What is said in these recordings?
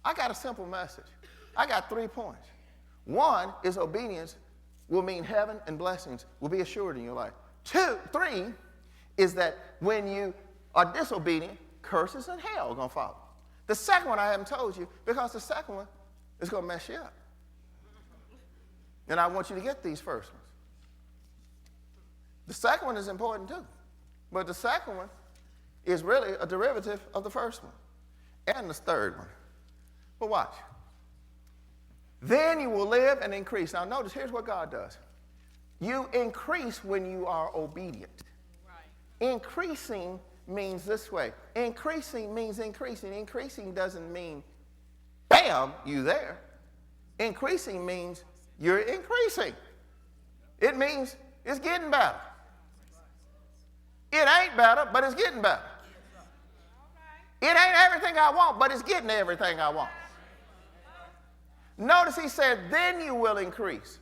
I got a simple message. I got 3 points. One is obedience will mean heaven and blessings will be assured in your life. 3 is that when you are disobedient, curses and hell are going to follow. The second one I haven't told you because the second one is going to mess you up. And I want you to get these first ones. The second one is important too. But the second one is really a derivative of the first one and the third one. But watch. Then you will live and increase. Now notice, here's what God does. You increase when you are obedient. Right. Increasing means this way. Increasing means increasing. Increasing doesn't mean, bam, you there. Increasing means you're increasing. It means it's getting better. It ain't better, but it's getting better. It ain't everything I want, but it's getting everything I want. Notice he said, then you will increase.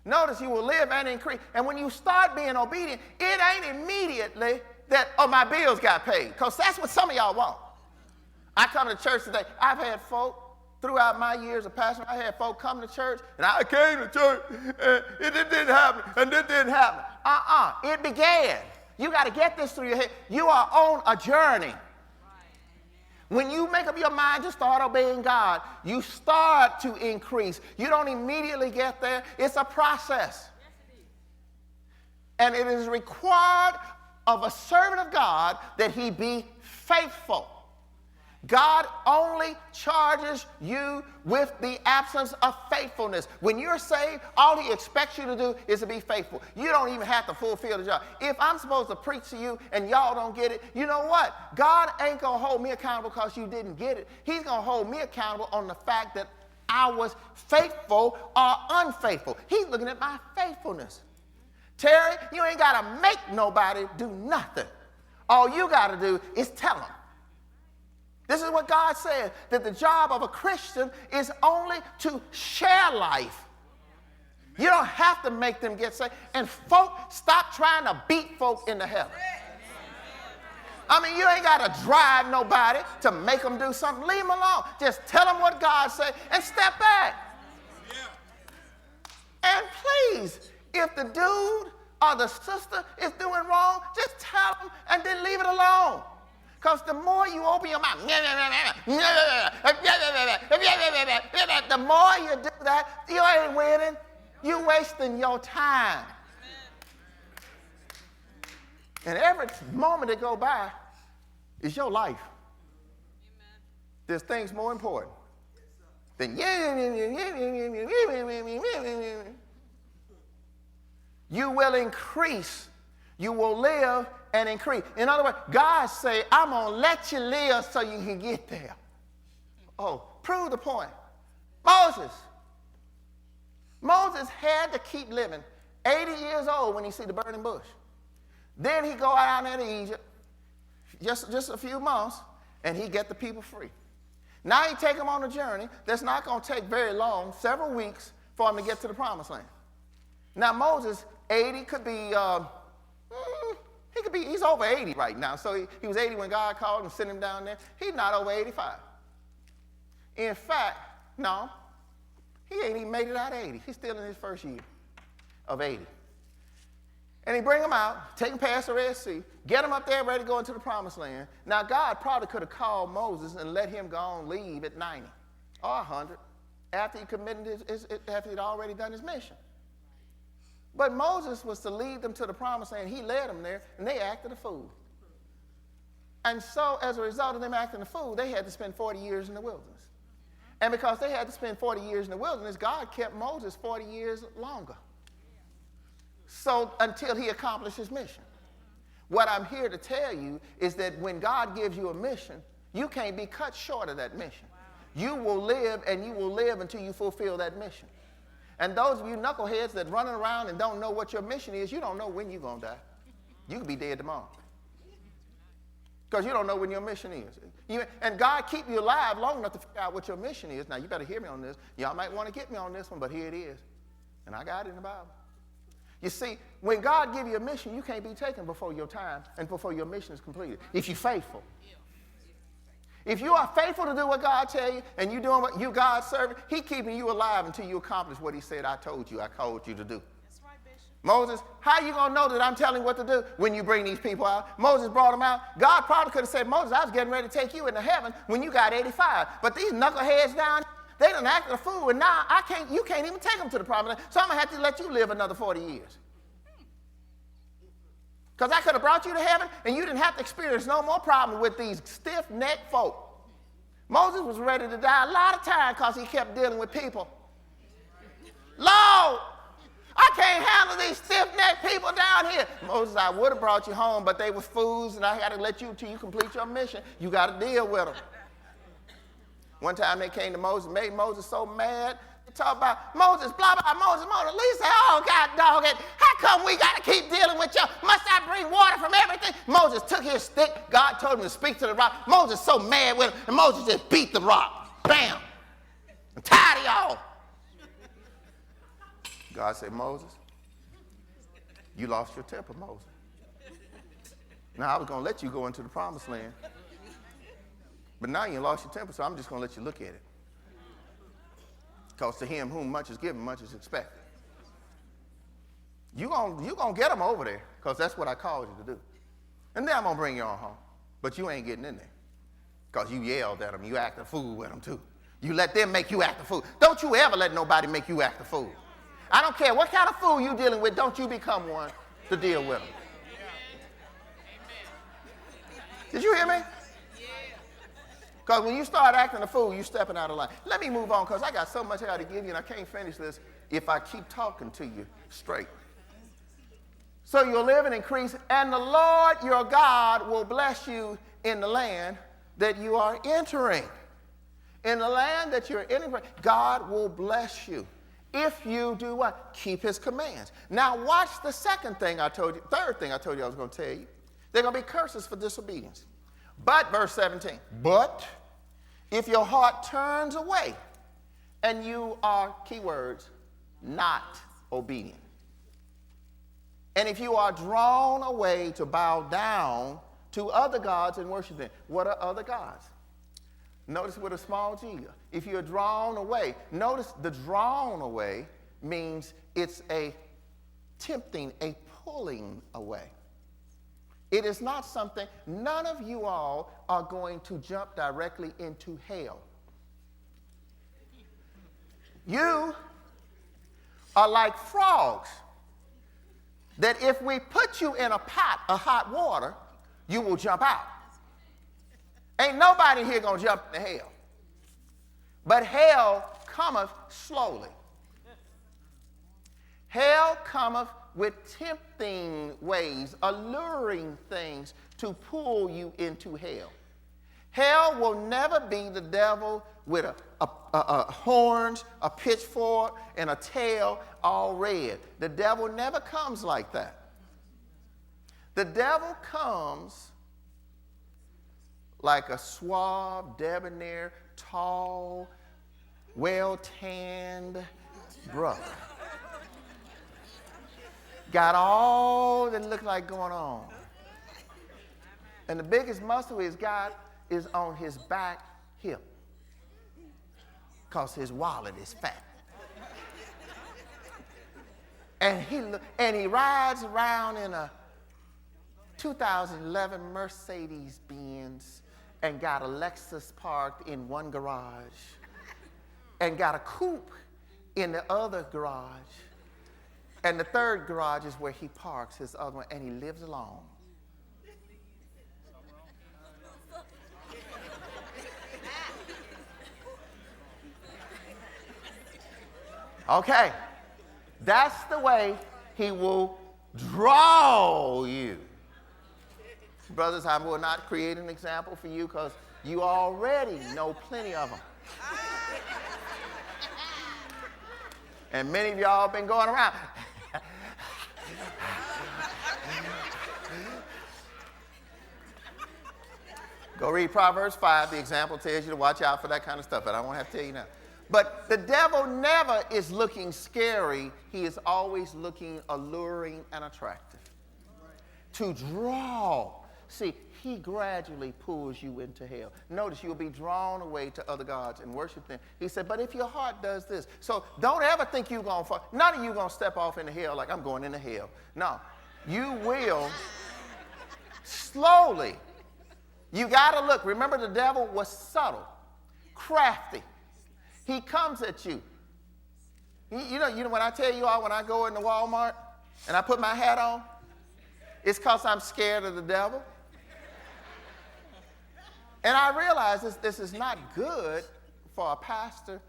Notice you will live and increase. And when you start being obedient, it ain't immediately that, oh, my bills got paid. Because that's what some of y'all want. I come to church today. I've had folk throughout my years of pastor, I had folk come to church, and I came to church, and it didn't happen, and it didn't happen. It began. You got to get this through your head. You are on a journey. When you make up your mind to start obeying God, you start to increase. You don't immediately get there. It's a process. And it is required of a servant of God that he be faithful. God only charges you with the absence of faithfulness. When you're saved, all he expects you to do is to be faithful. You don't even have to fulfill the job. If I'm supposed to preach to you and y'all don't get it, you know what? God ain't going to hold me accountable because you didn't get it. He's going to hold me accountable on the fact that I was faithful or unfaithful. He's looking at my faithfulness. Terry, you ain't got to make nobody do nothing. All you got to do is tell them. This is what God said, that the job of a Christian is only to share life. You don't have to make them get saved. And folk, stop trying to beat folk into heaven. I mean, you ain't got to drive nobody to make them do something. Leave them alone. Just tell them what God said and step back. And please, if the dude or the sister is doing wrong, just tell them and then leave it alone. Because the more you open your mouth, the more you do that, you ain't winning. You're wasting your time. And every moment that go by is your life. There's things more important than you will increase. You will live and increase. In other words, God say, I'm going to let you live so you can get there. Oh, prove the point. Moses had to keep living. 80 years old when he see the burning bush. Then he go out there to Egypt, just a few months, and he get the people free. Now he take them on a journey that's not going to take very long, several weeks, for him to get to the promised land. Now Moses, 80 could be... he's over 80 right now. So he was 80 when God called and sent him down there. He's not over 85. In fact, no, he ain't even made it out of 80. He's still in his first year of 80. And he bring him out, take him past the Red Sea, get him up there ready to go into the promised land. Now, God probably could have called Moses and let him go on leave at 90 or 100 after he committed after he'd already done his mission. But Moses was to lead them to the promised land. He led them there, and they acted a fool. And so, as a result of them acting a fool, they had to spend 40 years in the wilderness. And because they had to spend 40 years in the wilderness, God kept Moses 40 years longer. So, until he accomplished his mission. What I'm here to tell you is that when God gives you a mission, you can't be cut short of that mission. You will live, and you will live until you fulfill that mission. And those of you knuckleheads that running around and don't know what your mission is, you don't know when you're going to die. You could be dead tomorrow. Because you don't know when your mission is. And God keep you alive long enough to figure out what your mission is. Now, you better hear me on this. Y'all might want to get me on this one, but here it is. And I got it in the Bible. You see, when God give you a mission, you can't be taken before your time and before your mission is completed. If you're faithful. If you are faithful to do what God tell you, and you doing what you God serving, he keeping you alive until you accomplish what he said, I told you, I called you to do. That's right, Bishop. Moses, how you going to know that I'm telling you what to do when you bring these people out? Moses brought them out. God probably could have said, Moses, I was getting ready to take you into heaven when you got 85. But these knuckleheads down, they done acted a fool, and now you can't even take them to the promised land. So I'm going to have to let you live another 40 years. Because I could have brought you to heaven, and you didn't have to experience no more problem with these stiff-necked folk. Moses was ready to die a lot of times because he kept dealing with people. Lord, I can't handle these stiff-necked people down here. Moses, I would have brought you home, but they were fools, and I got to let you till you complete your mission. You got to deal with them. One time they came to Moses, made Moses so mad. They talk about Moses, blah, blah, Moses. At least say, oh, God, dog it. How come we got to keep dealing with you? Must I bring water from everything? Moses took his stick. God told him to speak to the rock. Moses so mad with him, and Moses just beat the rock. Bam. I'm tired of y'all. God said, Moses, you lost your temper, Moses. Now, I was going to let you go into the promised land. But now you lost your temper, so I'm just going to let you look at it. Because to him whom much is given, much is expected. You're going to get them over there, because that's what I called you to do. And then I'm going to bring you on home. But you ain't getting in there, because you yelled at them. You act a fool with them, too. You let them make you act a fool. Don't you ever let nobody make you act a fool. I don't care what kind of fool you're dealing with. Don't you become one to deal with them. Did you hear me? Because when you start acting a fool, you're stepping out of line. Let me move on, because I got so much I got to give you, and I can't finish this if I keep talking to you straight. So you'll live and increase, and the Lord your God will bless you in the land that you are entering. In the land that you're entering, God will bless you. If you do what? Keep his commands. Now watch the second thing I told you, third thing I told you I was going to tell you. There are going to be curses for disobedience. But, verse 17, but if your heart turns away and you are, keywords, not obedient. And if you are drawn away to bow down to other gods and worship them. What are other gods? Notice with a small g. If you're drawn away, notice the drawn away means it's a tempting, a pulling away. It is not something, none of you all are going to jump directly into hell. You are like frogs that if we put you in a pot of hot water, you will jump out. Ain't nobody here going to jump into hell. But hell cometh slowly. Hell cometh with tempting ways, alluring things to pull you into hell. Hell will never be the devil with a horns, a pitchfork, and a tail all red. The devil never comes like that. The devil comes like a suave, debonair, tall, well-tanned brother. Got all that look like going on. And the biggest muscle he's got is on his back hip, because his wallet is fat. And he rides around in a 2011 Mercedes-Benz and got a Lexus parked in one garage and got a coupe in the other garage. And the third garage is where he parks his other one, and he lives alone. Okay, that's the way he will draw you. Brothers, I will not create an example for you because You already know plenty of them. And many of y'all been going around. Go read Proverbs 5. The example tells you to watch out for that kind of stuff, but I won't have to tell you now. But the devil never is looking scary. He is always looking alluring and attractive. To draw. See, he gradually pulls you into hell. Notice you'll be drawn away to other gods and worship them. He said, but if your heart does this. So don't ever think you're going to fall. None of you going to step off into hell like I'm going into hell. No. You will slowly. You got to look. Remember, the devil was subtle, crafty. He comes at you. You know, when I tell you all, when I go into Walmart and I put my hat on, it's because I'm scared of the devil. And I realize this is not good for a pastor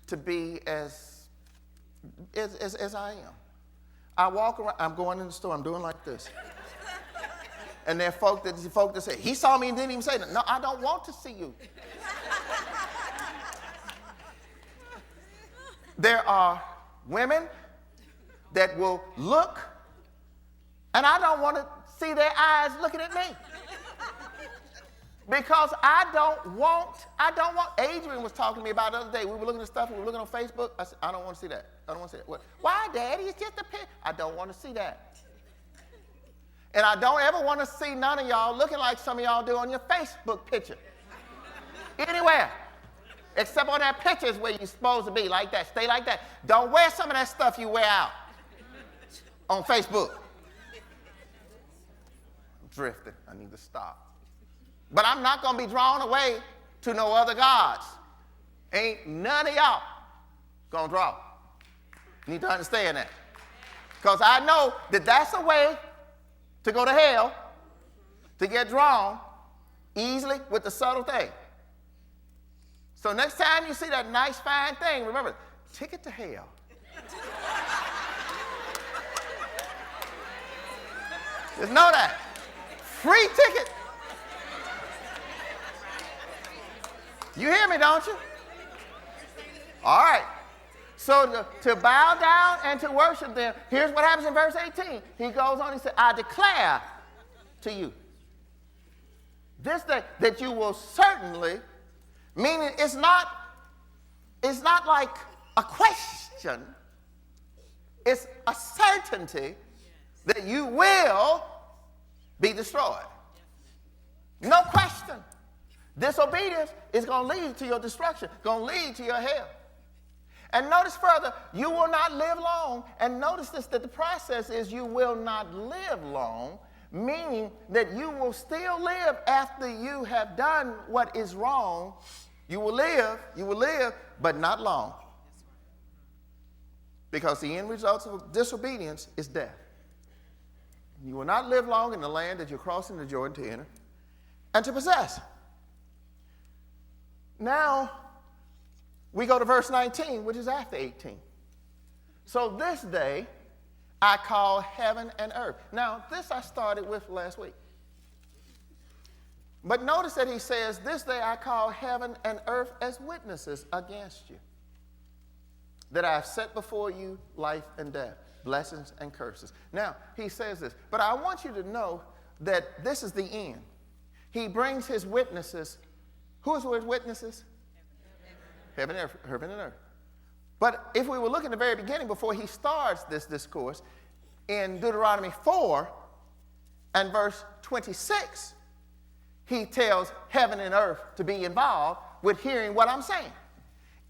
to be as I am. I walk around, I'm going in the store, I'm doing like this. And there are folk that say, he saw me and didn't even say that. No, I don't want to see you. There are women that will look, and I don't want to see their eyes looking at me. Because I don't want, Adrian was talking to me about the other day. We were looking at stuff, we were looking on Facebook. I said, I don't want to see that. I don't want to see that. What? Why, Daddy? It's just a picture. I don't want to see that. And I don't ever want to see none of y'all looking like some of y'all do on your Facebook picture. Anywhere. Except on that pictures where you're supposed to be, like that. Stay like that. Don't wear some of that stuff you wear out on Facebook. I'm drifting. I need to stop. But I'm not going to be drawn away to no other gods. Ain't none of y'all going to draw. You need to understand that. Because I know that that's a way to go to hell, to get drawn easily with the subtle thing. So next time you see that nice, fine thing, remember, ticket to hell. Just know that. Free ticket. You hear me, don't you? All right. So to bow down and to worship them, here's what happens in verse 18. He goes on, he said, I declare to you this day that you will certainly, meaning it's not like a question. It's a certainty that you will be destroyed. No question. Disobedience is going to lead to your destruction, going to lead to your hell. And notice further, you will not live long. And notice this, that the process is you will not live long, meaning that you will still live after you have done what is wrong. You will live, but not long. Because the end result of disobedience is death. You will not live long in the land that you're crossing the Jordan to enter and to possess. Now, we go to verse 19, which is after 18. So this day I call heaven and earth. Now, this I started with last week. But notice that he says, this day I call heaven and earth as witnesses against you, that I have set before you life and death, blessings and curses. Now, he says this, but I want you to know that this is the end. He brings his witnesses. Who is his witnesses? Heaven and earth. But if we were looking at the very beginning, before he starts this discourse, in Deuteronomy 4 and verse 26, he tells heaven and earth to be involved with hearing what I'm saying.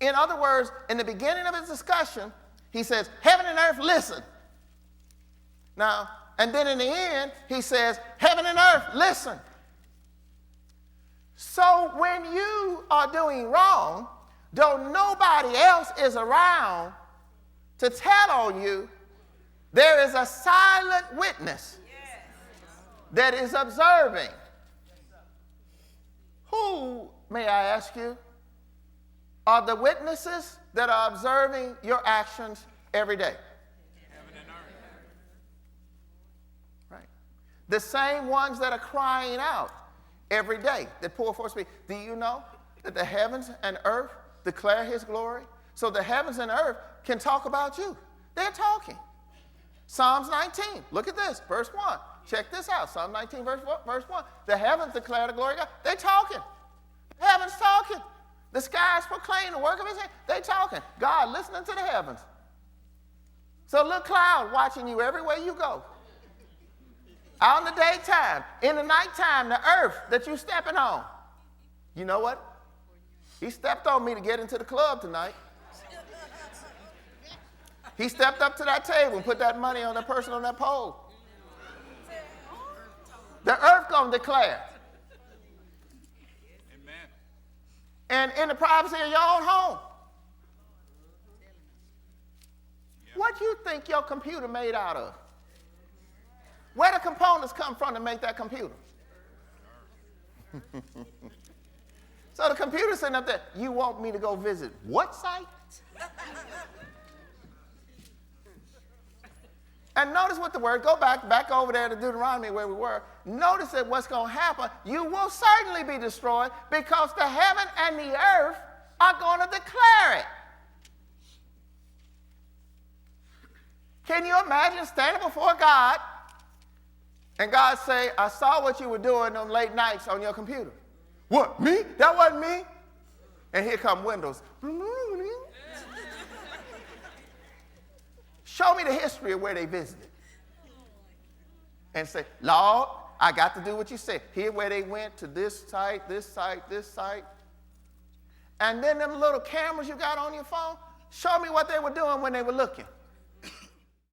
In other words, in the beginning of his discussion, he says, heaven and earth, listen. Now, and then in the end, he says, heaven and earth, listen. So when you are doing wrong, though nobody else is around to tell on you, there is a silent witness that is observing. Who, may I ask you, are the witnesses that are observing your actions every day? Heaven and earth. Right. The same ones that are crying out every day that pour forth speech. Do you know that the heavens and earth declare his glory? So the heavens and earth can talk about you. They're talking. Psalms 19, look at this, verse 1. Check this out, Psalm 19, verse 1. The heavens declare the glory of God. They're talking. The heavens talking. The skies proclaim the work of his hand. They're talking. God listening to the heavens. So a little cloud watching you everywhere you go. Out in the daytime, in the nighttime, the earth that you're stepping on. You know what? He stepped on me to get into the club tonight. He stepped up to that table and put that money on that person on that pole. The earth gonna declare. Amen. And in the privacy of your own home. What do you think your computer made out of? Where the components come from to make that computer? So the computer's sitting up there, you want me to go visit what site? And notice what the word, go back over there to Deuteronomy where we were. Notice that what's going to happen, you will certainly be destroyed because the heaven and the earth are going to declare it. Can you imagine standing before God and God say, I saw what you were doing on late nights on your computer. What, me? That wasn't me? And here come Windows. Show me the history of where they visited. And say, Lord, I got to do what you said. Here where they went to this site, this site, this site. And then them little cameras you got on your phone, show me what they were doing when they were looking.